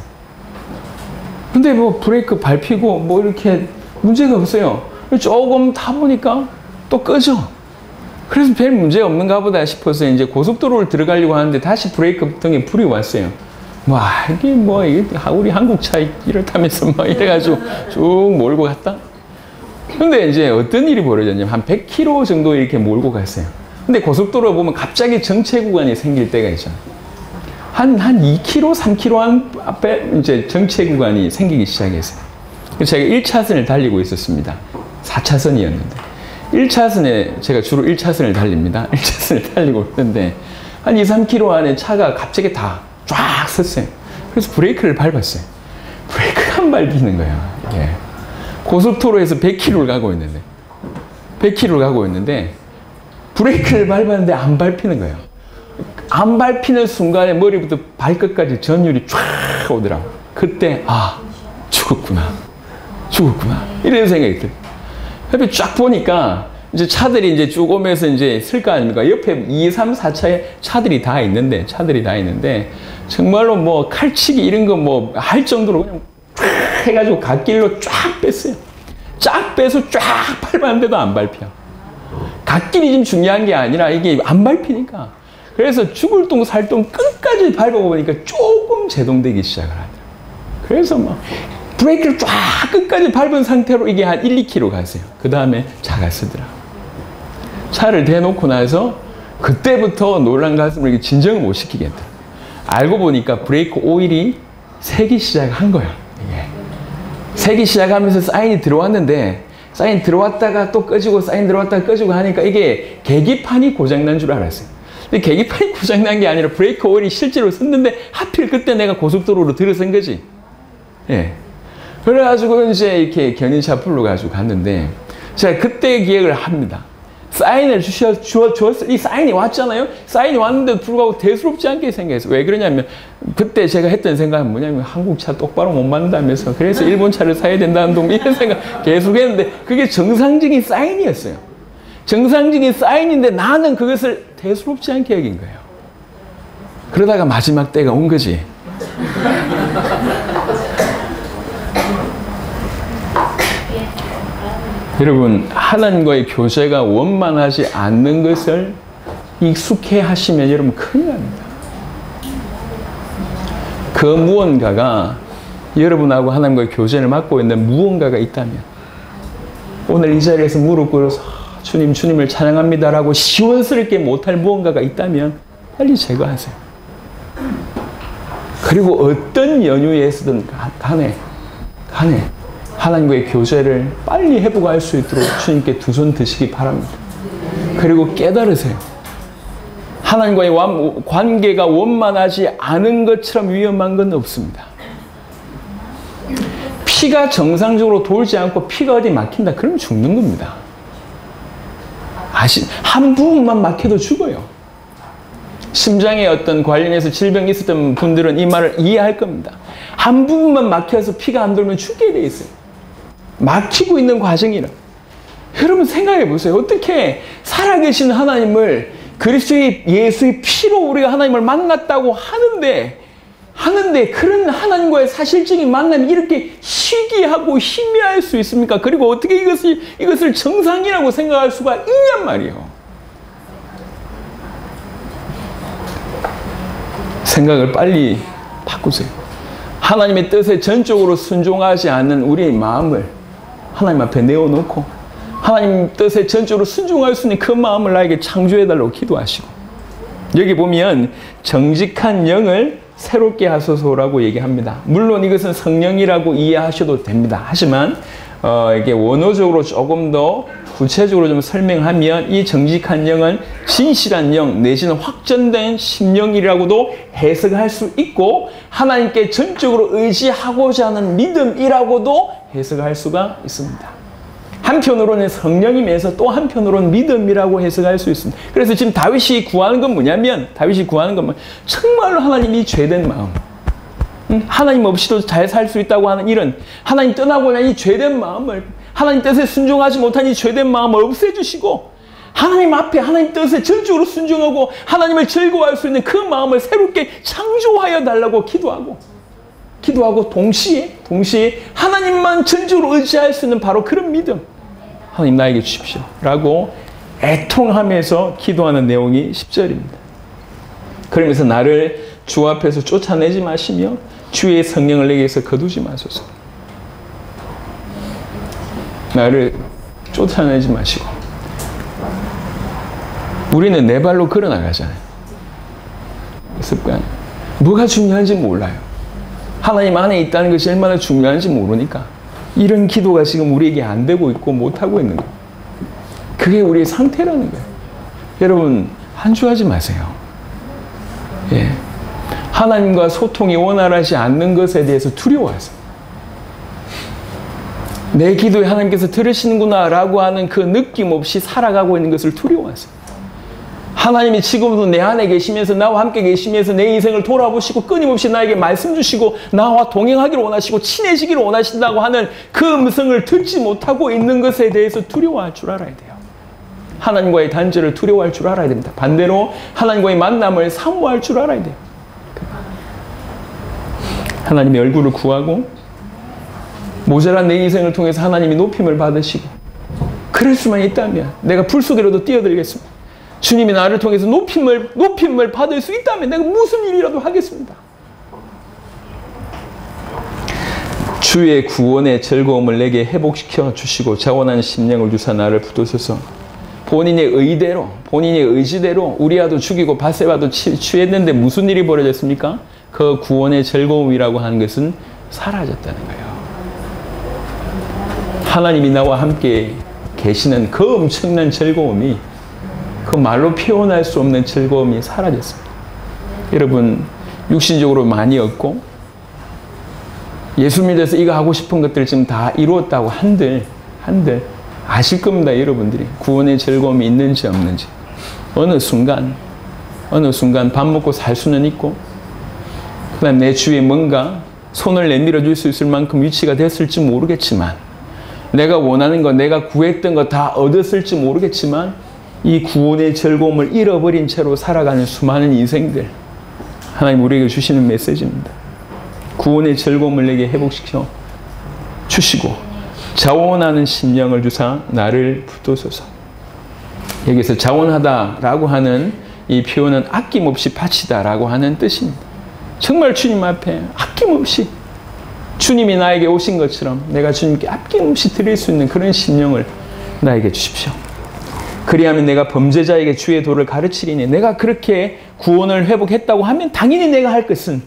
근데 뭐 브레이크 밟히고 뭐 이렇게 문제가 없어요. 조금 타보니까 또 꺼져. 그래서 별 문제 없는가 보다 싶어서 이제 고속도로를 들어가려고 하는데 다시 브레이크 등에 불이 왔어요. 이게 우리 한국 차 이렇다면서 이래가지고 쭉 몰고 갔다. 근데 이제 어떤 일이 벌어졌냐면 한 100km 정도 이렇게 몰고 갔어요. 근데 고속도로 보면 갑자기 정체 구간이 생길 때가 있잖아요. 한 2km, 3km 앞에 이제 정체 구간이 생기기 시작했어요. 제가 1차선을 달리고 있었습니다. 4차선이었는데 1차선에 제가 주로 1차선을 달립니다. 1차선을 달리고 있는데 한 2, 3km 안에 차가 갑자기 다 쫙 섰어요. 그래서 브레이크를 밟았어요. 브레이크가 안 밟히는 거예요. 예. 고속도로에서 100km를 가고 있는데 브레이크를 밟았는데 안 밟히는 거예요. 안 밟히는 순간에 머리부터 발끝까지 전율이 쫙 오더라고요. 그때 죽었구나 이런 생각이 들어요. 옆에 쫙 보니까 이제 차들이 이제 쭉 오면서 이제 쓸 거 아닙니까? 옆에 2, 3, 4차에 차들이 다 있는데, 정말로 뭐 칼치기 이런 거 뭐 할 정도로 그냥 쫙 해가지고 갓길로 쫙 뺐어요. 쫙 빼서 쫙 밟았는데도 안 밟혀. 갓길이 좀 중요한 게 아니라 이게 안 밟히니까. 그래서 죽을 똥 살 똥 끝까지 밟아보니까 조금 제동되기 시작을 하더라고요. 그래서 막 브레이크를 쫙 끝까지 밟은 상태로 이게 한 1, 2km 갔어요. 그 다음에 차가 쓰더라고요. 차를 대놓고 나서 그때부터 놀란 가슴을 이렇게 진정을 못 시키겠다. 알고 보니까 브레이크 오일이 새기 시작한 거예요. 이게. 새기 시작하면서 사인이 들어왔는데 사인 들어왔다가 또 꺼지고 사인 들어왔다가 꺼지고 하니까 이게 계기판이 고장난 줄 알았어요. 근데 계기판이 고장난 게 아니라 브레이크 오일이 실제로 썼는데 하필 그때 내가 고속도로로 들어선 거지. 예. 그래가지고 이제 이렇게 견인차 불러가지고 갔는데 제가 그때 기억을 합니다. 사인을 주었어요. 이 사인이 왔잖아요. 사인이 왔는데도 불구하고 대수롭지 않게 생각했어요. 왜 그러냐면 그때 제가 했던 생각은 뭐냐면 한국 차 똑바로 못 만든다면서 그래서 일본 차를 사야 된다는 동 이런 생각 계속 했는데 그게 정상적인 사인이었어요. 정상적인 사인인데 나는 그것을 대수롭지 않게 여긴 거예요. 그러다가 마지막 때가 온 거지. 여러분, 하나님과의 교제가 원만하지 않는 것을 익숙해 하시면 여러분 큰일 납니다. 그 무언가가 여러분하고 하나님과의 교제를 맡고 있는 무언가가 있다면 오늘 이 자리에서 무릎 꿇어서 주님, 주님을 찬양합니다라고 시원스럽게 못할 무언가가 있다면 빨리 제거하세요. 그리고 어떤 연유에서든 간에 하나님과의 교제를 빨리 회복할 수 있도록 주님께 두 손 드시기 바랍니다. 그리고 깨달으세요. 하나님과의 관계가 원만하지 않은 것처럼 위험한 건 없습니다. 피가 정상적으로 돌지 않고 피가 어디 막힌다. 그러면 죽는 겁니다. 한 부분만 막혀도 죽어요. 심장에 어떤 관련해서 질병이 있었던 분들은 이 말을 이해할 겁니다. 한 부분만 막혀서 피가 안 돌면 죽게 돼 있어요. 막히고 있는 과정이라. 여러분 생각해 보세요. 어떻게 살아계신 하나님을 그리스도의 예수의 피로 우리가 하나님을 만났다고 하는데 그런 하나님과의 사실적인 만남이 이렇게 희귀하고 희미할 수 있습니까? 그리고 어떻게 이것을 정상이라고 생각할 수가 있냔 말이에요. 생각을 빨리 바꾸세요. 하나님의 뜻에 전적으로 순종하지 않는 우리의 마음을 하나님 앞에 내어놓고 하나님 뜻에 전적으로 순종할 수 있는 그 마음을 나에게 창조해달라고 기도하시고 여기 보면 정직한 영을 새롭게 하소서라고 얘기합니다. 물론 이것은 성령이라고 이해하셔도 됩니다. 하지만 이게 원어적으로 조금 더 구체적으로 좀 설명하면 이 정직한 영은 진실한 영 내지는 확전된 심령이라고도 해석할 수 있고 하나님께 전적으로 의지하고자 하는 믿음이라고도 해석할 수가 있습니다. 한편으로는 성령이면서 또 한편으로는 믿음이라고 해석할 수 있습니다. 그래서 지금 다윗이 구하는 건 뭐냐면 정말로 하나님이 죄된 마음, 하나님 없이도 잘 살 수 있다고 하는 이런 하나님 떠나고 난 이 죄된 마음을 하나님 뜻에 순종하지 못한 이 죄된 마음을 없애주시고 하나님 앞에 하나님 뜻에 전적으로 순종하고 하나님을 즐거워할 수 있는 그 마음을 새롭게 창조하여 달라고 기도하고 동시에 하나님만 전적으로 의지할 수 있는 바로 그런 믿음 하나님 나에게 주십시오 라고 애통하면서 기도하는 내용이 10절입니다. 그러면서 나를 주 앞에서 쫓아내지 마시며 주의 성령을 내게서 거두지 마소서. 나를 쫓아내지 마시고 우리는 내 발로 걸어나가잖아요. 습관. 뭐가 중요한지 몰라요. 하나님 안에 있다는 것이 얼마나 중요한지 모르니까 이런 기도가 지금 우리에게 안 되고 있고 못하고 있는 거예요. 그게 우리의 상태라는 거예요. 여러분 한주하지 마세요. 예. 하나님과 소통이 원활하지 않는 것에 대해서 두려워하세요. 내 기도에 하나님께서 들으시는구나 라고 하는 그 느낌 없이 살아가고 있는 것을 두려워하세요. 하나님이 지금도 내 안에 계시면서 나와 함께 계시면서 내 인생을 돌아보시고 끊임없이 나에게 말씀 주시고 나와 동행하기를 원하시고 친해지기를 원하신다고 하는 그 음성을 듣지 못하고 있는 것에 대해서 두려워할 줄 알아야 돼요. 하나님과의 단절을 두려워할 줄 알아야 됩니다. 반대로 하나님과의 만남을 사모할 줄 알아야 돼요. 하나님의 얼굴을 구하고 모자란 내 인생을 통해서 하나님이 높임을 받으시고 그럴 수만 있다면 내가 불 속이라도 뛰어들겠습니다. 주님이 나를 통해서 높임을 받을 수 있다면 내가 무슨 일이라도 하겠습니다. 주의 구원의 즐거움을 내게 회복시켜 주시고 자원한 심령을 주사 나를 붙드소서. 본인의 의대로, 본인의 의지대로 우리아도 죽이고 밧세바도 취했는데 무슨 일이 벌어졌습니까? 그 구원의 즐거움이라고 하는 것은 사라졌다는 거예요. 하나님이 나와 함께 계시는 그 엄청난 즐거움이, 그 말로 표현할 수 없는 즐거움이 사라졌습니다. 여러분, 육신적으로 많이 얻고 예수 믿어서 이거 하고 싶은 것들 지금 다 이루었다고 한들 아실 겁니다. 여러분들이 구원의 즐거움이 있는지 없는지. 어느 순간 밥 먹고 살 수는 있고, 그 다음 내 주위에 뭔가 손을 내밀어 줄 수 있을 만큼 위치가 됐을지 모르겠지만, 내가 원하는 거, 내가 구했던 거 다 얻었을지 모르겠지만, 이 구원의 즐거움을 잃어버린 채로 살아가는 수많은 인생들, 하나님 우리에게 주시는 메시지입니다. 구원의 즐거움을 내게 회복시켜 주시고 자원하는 심령을 주사 나를 붙드소서. 여기서 자원하다라고 하는 이 표현은 아낌없이 바치다라고 하는 뜻입니다. 정말 주님 앞에 아낌없이 주님이 나에게 오신 것처럼 내가 주님께 아낌없이 드릴 수 있는 그런 심령을 나에게 주십시오. 그리하면 내가 범죄자에게 주의 도를 가르치리니, 내가 그렇게 구원을 회복했다고 하면 당연히 내가 할 것은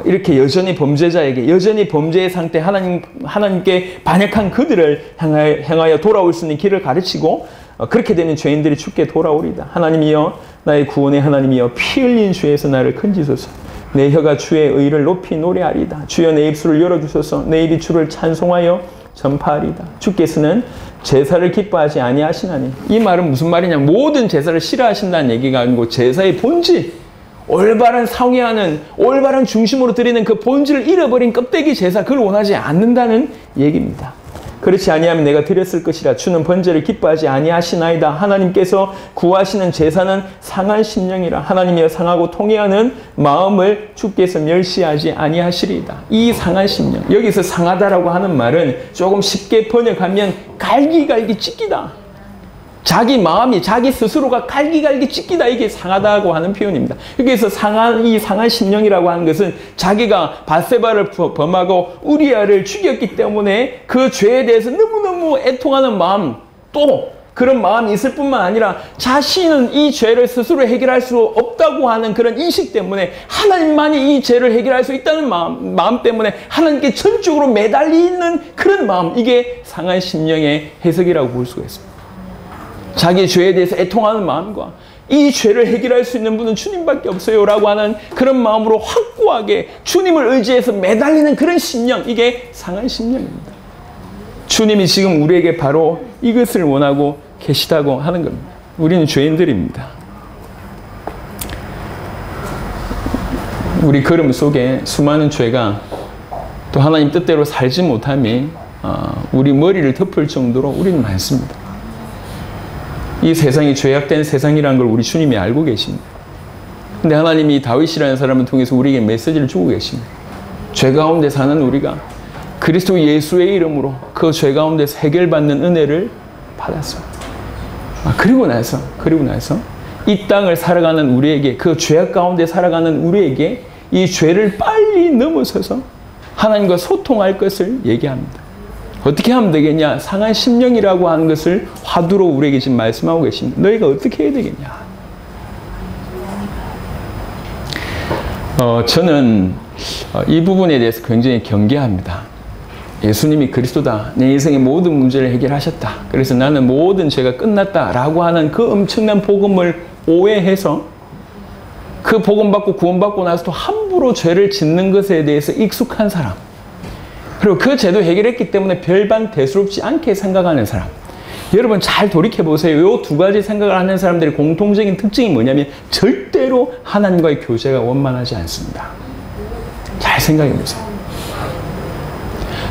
이렇게 여전히 범죄자에게, 여전히 범죄의 상태, 하나님께 반역한 그들을 향하여 돌아올 수 있는 길을 가르치고, 그렇게 되면 죄인들이 주께 돌아오리다. 하나님이여, 나의 구원의 하나님이여, 피 흘린 주에서 나를 건지소서. 내 혀가 주의 의를 높이 노래하리다. 주여 내 입술을 열어주소서. 내 입이 주를 찬송하여 전파하리다. 주께서는 제사를 기뻐하지 아니하시나니. 이 말은 무슨 말이냐, 모든 제사를 싫어하신다는 얘기가 아니고 제사의 본질, 올바른 상회하는, 올바른 중심으로 드리는 그 본질을 잃어버린 껍데기 제사, 그걸 원하지 않는다는 얘기입니다. 그렇지 아니하면 내가 드렸을 것이라. 주는 번제를 기뻐하지 아니하시나이다. 하나님께서 구하시는 제사는 상한 심령이라. 하나님이여, 상하고 통회하는 마음을 주께서 멸시하지 아니하시리이다. 이 상한 심령, 여기서 상하다라고 하는 말은 조금 쉽게 번역하면 갈기갈기 찢기다. 자기 마음이, 자기 스스로가 갈기갈기 찢기다, 이게 상하다고 하는 표현입니다. 여기서 이 상한 심령이라고 하는 것은 자기가 밧세바를 범하고 우리아를 죽였기 때문에 그 죄에 대해서 너무너무 애통하는 마음, 또 그런 마음이 있을 뿐만 아니라 자신은 이 죄를 스스로 해결할 수 없다고 하는 그런 인식 때문에 하나님만이 이 죄를 해결할 수 있다는 마음 때문에 하나님께 전적으로 매달리는 그런 마음, 이게 상한 심령의 해석이라고 볼 수가 있습니다. 자기 죄에 대해서 애통하는 마음과 이 죄를 해결할 수 있는 분은 주님밖에 없어요 라고 하는 그런 마음으로 확고하게 주님을 의지해서 매달리는 그런 심령, 이게 상한 심령입니다. 주님이 지금 우리에게 바로 이것을 원하고 계시다고 하는 겁니다. 우리는 죄인들입니다. 우리 걸음 속에 수많은 죄가 또 하나님 뜻대로 살지 못함이 우리 머리를 덮을 정도로 우리는 많습니다. 이 세상이 죄악된 세상이라는 걸 우리 주님이 알고 계십니다. 근데 하나님이 다윗이라는 사람을 통해서 우리에게 메시지를 주고 계십니다. 죄 가운데 사는 우리가 그리스도 예수의 이름으로 그 죄 가운데서 해결받는 은혜를 받았습니다. 그리고 나서 이 땅을 살아가는 우리에게, 그 죄악 가운데 살아가는 우리에게 이 죄를 빨리 넘어서서 하나님과 소통할 것을 얘기합니다. 어떻게 하면 되겠냐? 상한 심령이라고 하는 것을 화두로 우리에게 지금 말씀하고 계십니다. 너희가 어떻게 해야 되겠냐? 저는 이 부분에 대해서 굉장히 경계합니다. 예수님이 그리스도다. 내 인생의 모든 문제를 해결하셨다. 그래서 나는 모든 죄가 끝났다라고 하는 그 엄청난 복음을 오해해서 그 복음 받고 구원받고 나서도 함부로 죄를 짓는 것에 대해서 익숙한 사람, 그리고 그 죄도 해결했기 때문에 별반 대수롭지 않게 생각하는 사람. 여러분 잘 돌이켜보세요. 이 두 가지 생각을 하는 사람들의 공통적인 특징이 뭐냐면 절대로 하나님과의 교제가 원만하지 않습니다. 잘 생각해보세요.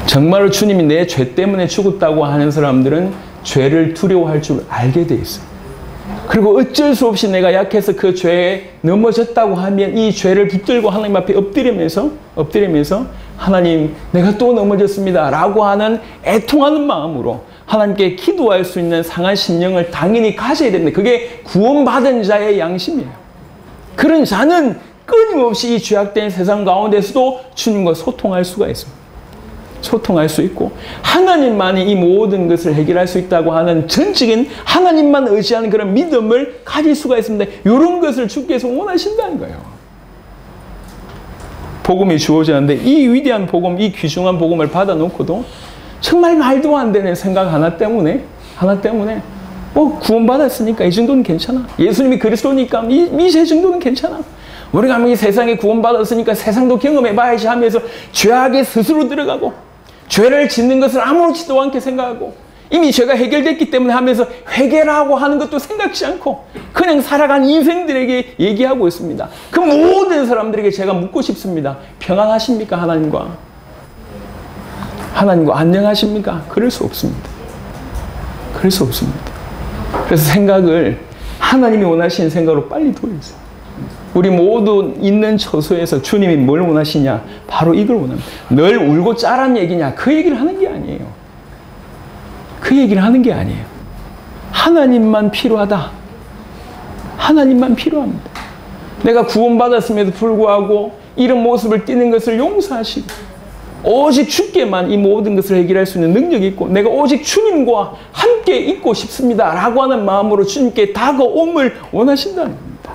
정말로 주님이 내 죄 때문에 죽었다고 하는 사람들은 죄를 두려워할 줄 알게 돼 있어요. 그리고 어쩔 수 없이 내가 약해서 그 죄에 넘어졌다고 하면 이 죄를 붙들고 하나님 앞에 엎드리면서 하나님 내가 또 넘어졌습니다 라고 하는 애통하는 마음으로 하나님께 기도할 수 있는 상한 심령을 당연히 가져야 됩니다. 그게 구원받은 자의 양심이에요. 그런 자는 끊임없이 이 죄악된 세상 가운데서도 주님과 소통할 수가 있습니다. 소통할 수 있고 하나님만이 이 모든 것을 해결할 수 있다고 하는 전적인 하나님만 의지하는 그런 믿음을 가질 수가 있습니다. 이런 것을 주께서 원하신다는 거예요. 복음이 주어지는데 이 위대한 복음, 이 귀중한 복음을 받아놓고도 정말 말도 안 되는 생각 하나 때문에 구원받았으니까 이 정도는 괜찮아. 예수님이 그리스도니까 이 정도는 괜찮아. 우리가 이 세상에 구원받았으니까 세상도 경험해봐야지 하면서 죄악에 스스로 들어가고 죄를 짓는 것을 아무렇지도 않게 생각하고 이미 죄가 해결됐기 때문에 하면서 회개라고 하는 것도 생각지 않고 그냥 살아간 인생들에게 얘기하고 있습니다. 그 모든 사람들에게 제가 묻고 싶습니다. 평안하십니까? 하나님과 안녕하십니까? 그럴 수 없습니다. 그럴 수 없습니다. 그래서 생각을 하나님이 원하시는 생각으로 빨리 돌리세요. 우리 모두 있는 처소에서 주님이 뭘 원하시냐? 바로 이걸 원합니다. 늘 울고 짜란 얘기냐? 그 얘기를 하는 게 아니에요. 그 얘기를 하는 게 아니에요. 하나님만 필요하다. 하나님만 필요합니다. 내가 구원받았음에도 불구하고 이런 모습을 띠는 것을 용서하시고 오직 주께만 이 모든 것을 해결할 수 있는 능력이 있고 내가 오직 주님과 함께 있고 싶습니다 라고 하는 마음으로 주님께 다가옴을 원하신다는 겁니다.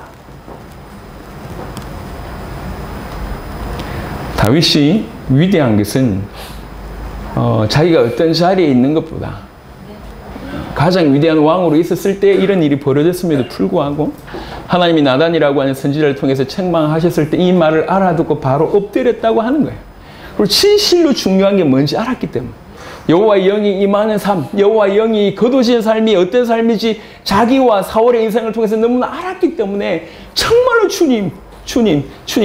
다윗이 위대한 것은 자기가 어떤 자리에 있는 것보다 가장 위대한 왕으로 있었을 때 이런 일이 벌어졌음에도 불구하고 하나님이 나단이라고 하는 선지자를 통해서 책망하셨을 때 이 말을 알아듣고 바로 엎드렸다고 하는 거예요. 그리고 진실로 중요한 게 뭔지 알았기 때문에 여호와의 영이 임하는 삶, 여호와의 영이 거두신 삶이 어떤 삶인지 자기와 사울의 인생을 통해서 너무나 알았기 때문에 정말로 주님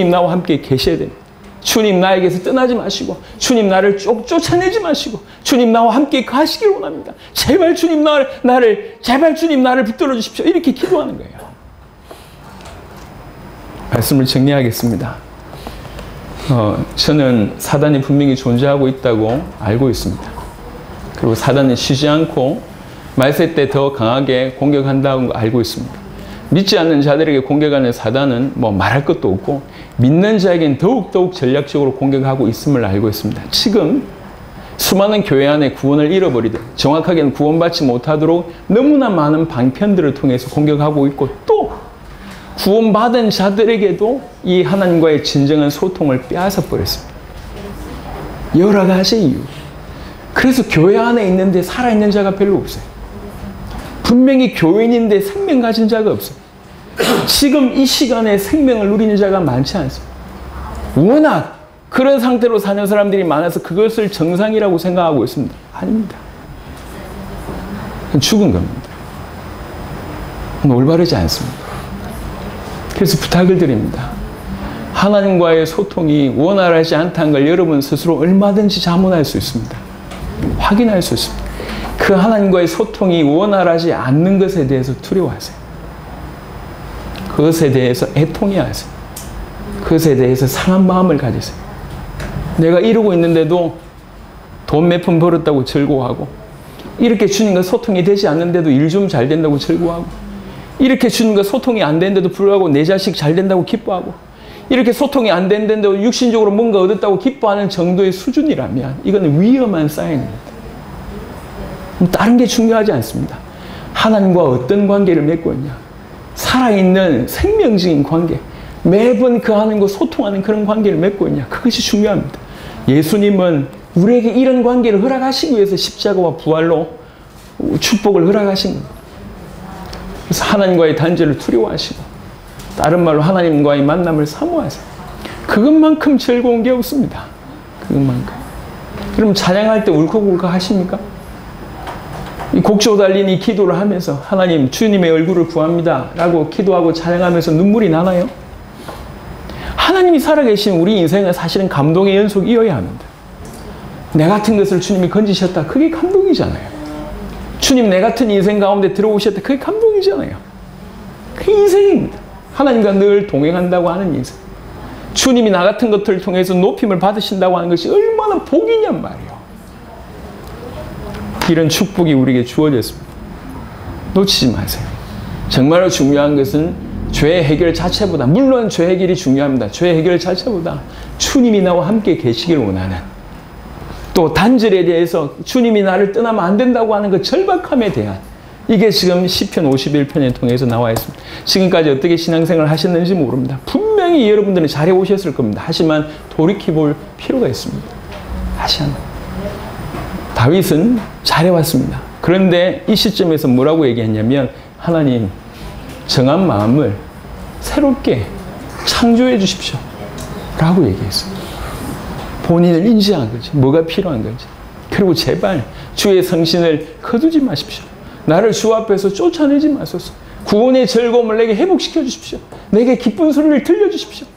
나와 함께 계셔야 됩니다. 주님 나에게서 떠나지 마시고 주님 나를 쫓아내지 마시고 주님 나와 함께 가시길 원합니다. 제발 주님 나를 붙들어 주십시오. 이렇게 기도하는 거예요. 말씀을 정리하겠습니다. 저는 사단이 분명히 존재하고 있다고 알고 있습니다. 그리고 사단은 쉬지 않고 말세 때 더 강하게 공격한다고 알고 있습니다. 믿지 않는 자들에게 공격하는 사단은 말할 것도 없고 믿는 자에겐 더욱 전략적으로 공격하고 있음을 알고 있습니다. 지금 수많은 교회 안에 구원을 잃어버리듯 정확하게는 구원받지 못하도록 너무나 많은 방편들을 통해서 공격하고 있고 또 구원받은 자들에게도 이 하나님과의 진정한 소통을 빼앗아 버렸습니다. 여러 가지 이유. 그래서 교회 안에 있는데 살아있는 자가 별로 없어요. 분명히 교인인데 생명 가진 자가 없어요. 지금 이 시간에 생명을 누리는 자가 많지 않습니다. 워낙 그런 상태로 사는 사람들이 많아서 그것을 정상이라고 생각하고 있습니다. 아닙니다. 죽은 겁니다. 올바르지 않습니다. 그래서 부탁을 드립니다. 하나님과의 소통이 원활하지 않다는 걸 여러분 스스로 얼마든지 자문할 수 있습니다. 확인할 수 있습니다. 그 하나님과의 소통이 원활하지 않는 것에 대해서 두려워하세요. 그것에 대해서 애통해하세요. 그것에 대해서 상한 마음을 가지세요. 내가 이러고 있는데도 돈 몇 푼 벌었다고 즐거워하고 이렇게 주님과 소통이 되지 않는데도 일 좀 잘 된다고 즐거워하고 이렇게 주님과 소통이 안 되는데도 불구하고 내 자식 잘 된다고 기뻐하고 이렇게 소통이 안 되는데도 육신적으로 뭔가 얻었다고 기뻐하는 정도의 수준이라면 이거는 위험한 사인입니다. 다른 게 중요하지 않습니다. 하나님과 어떤 관계를 맺고 있냐. 살아있는 생명적인 관계. 매번 그 하나님과 소통하는 그런 관계를 맺고 있냐. 그것이 중요합니다. 예수님은 우리에게 이런 관계를 허락하시기 위해서 십자가와 부활로 축복을 허락하신 겁니다. 그래서 하나님과의 단절을 두려워하시고 다른 말로 하나님과의 만남을 사모하세요. 그것만큼 즐거운 게 없습니다. 그것만큼. 그럼 찬양할 때 울컥울컥 하십니까? 이 곡조 달린 이 기도를 하면서 하나님 주님의 얼굴을 구합니다 라고 기도하고 찬양하면서 눈물이 나나요? 하나님이 살아계신 우리 인생은 사실은 감동의 연속이어야 합니다. 내 같은 것을 주님이 건지셨다. 그게 감동이잖아요. 주님 내 같은 인생 가운데 들어오셨다. 그게 감동이잖아요. 그 인생입니다. 하나님과 늘 동행한다고 하는 인생. 주님이 나 같은 것들을 통해서 높임을 받으신다고 하는 것이 얼마나 복이냔 말이에요. 이런 축복이 우리에게 주어졌습니다. 놓치지 마세요. 정말로 중요한 것은 죄 해결 자체보다, 물론 죄 해결이 중요합니다. 죄 해결 자체보다 주님이 나와 함께 계시길 원하는, 또 단절에 대해서 주님이 나를 떠나면 안 된다고 하는 그 절박함에 대한, 이게 지금 시편 51편에 통해서 나와 있습니다. 지금까지 어떻게 신앙생활을 하셨는지 모릅니다. 분명히 여러분들은 잘해 오셨을 겁니다. 하지만 돌이켜볼 필요가 있습니다. 다시 한번. 다윗은 잘해왔습니다. 그런데 이 시점에서 뭐라고 얘기했냐면, 하나님, 정한 마음을 새롭게 창조해 주십시오 라고 얘기했어요. 본인을 인지한 거죠. 뭐가 필요한 건지. 그리고 제발 주의 성신을 거두지 마십시오. 나를 주 앞에서 쫓아내지 마소서. 구원의 즐거움을 내게 회복시켜 주십시오. 내게 기쁜 소리를 들려주십시오.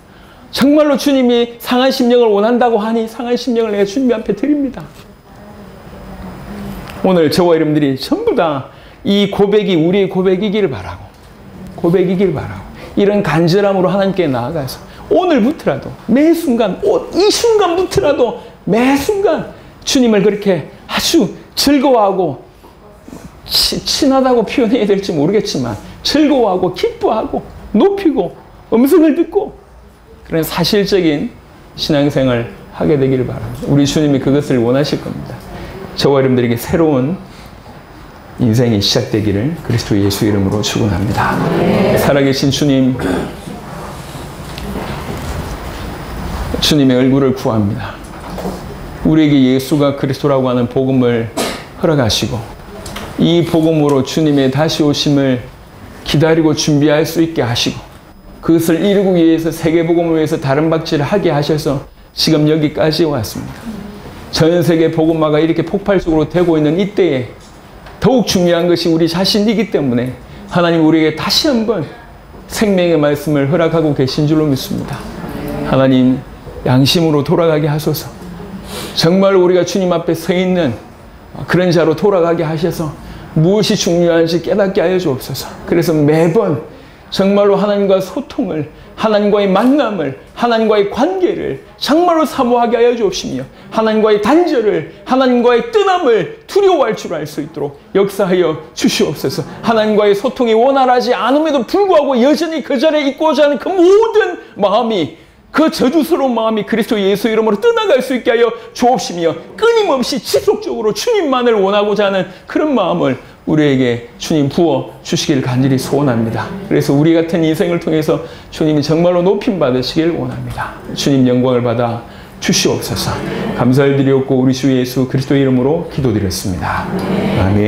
정말로 주님이 상한 심령을 원한다고 하니 상한 심령을 내가 주님 앞에 드립니다. 오늘 저와 여러분들이 전부 다 이 고백이 우리의 고백이기를 바라고, 이런 간절함으로 하나님께 나아가서 오늘부터라도 매 순간, 이 순간부터라도 매 순간 주님을 그렇게 아주 즐거워하고, 친하다고 표현해야 될지 모르겠지만 즐거워하고 기뻐하고 높이고 음성을 듣고 그런 사실적인 신앙생활을 하게 되기를 바랍니다. 우리 주님이 그것을 원하실 겁니다. 저와 여러분들에게 새로운 인생이 시작되기를 그리스도 예수 이름으로 축원합니다. 살아계신 주님, 주님의 얼굴을 구합니다. 우리에게 예수가 그리스도라고 하는 복음을 허락하시고, 이 복음으로 주님의 다시 오심을 기다리고 준비할 수 있게 하시고, 그것을 이루기 위해서 세계복음을 위해서 다른 박질을 하게 하셔서 지금 여기까지 왔습니다. 전 세계 복음화가 이렇게 폭발적으로 되고 있는 이때에 더욱 중요한 것이 우리 자신이기 때문에 하나님 우리에게 다시 한번 생명의 말씀을 허락하고 계신 줄로 믿습니다. 하나님, 양심으로 돌아가게 하소서. 정말 우리가 주님 앞에 서 있는 그런 자로 돌아가게 하셔서 무엇이 중요한지 깨닫게 하여 주옵소서. 그래서 매번 정말로 하나님과 소통을, 하나님과의 만남을, 하나님과의 관계를 정말로 사모하게 하여 주옵시며, 하나님과의 단절을, 하나님과의 뜨남을 두려워할 줄 알 수 있도록 역사하여 주시옵소서. 하나님과의 소통이 원활하지 않음에도 불구하고 여전히 그 자리에 있고자 하는 그 모든 마음이, 그 저주스러운 마음이 그리스도 예수 이름으로 떠나갈 수 있게 하여 주옵시며, 끊임없이 지속적으로 주님만을 원하고자 하는 그런 마음을 우리에게 주님 부어 주시길 간절히 소원합니다. 그래서 우리 같은 인생을 통해서 주님이 정말로 높임 받으시길 원합니다. 주님 영광을 받아 주시옵소서. 감사를 드리옵고 우리 주 예수 그리스도 이름으로 기도드렸습니다. 아멘.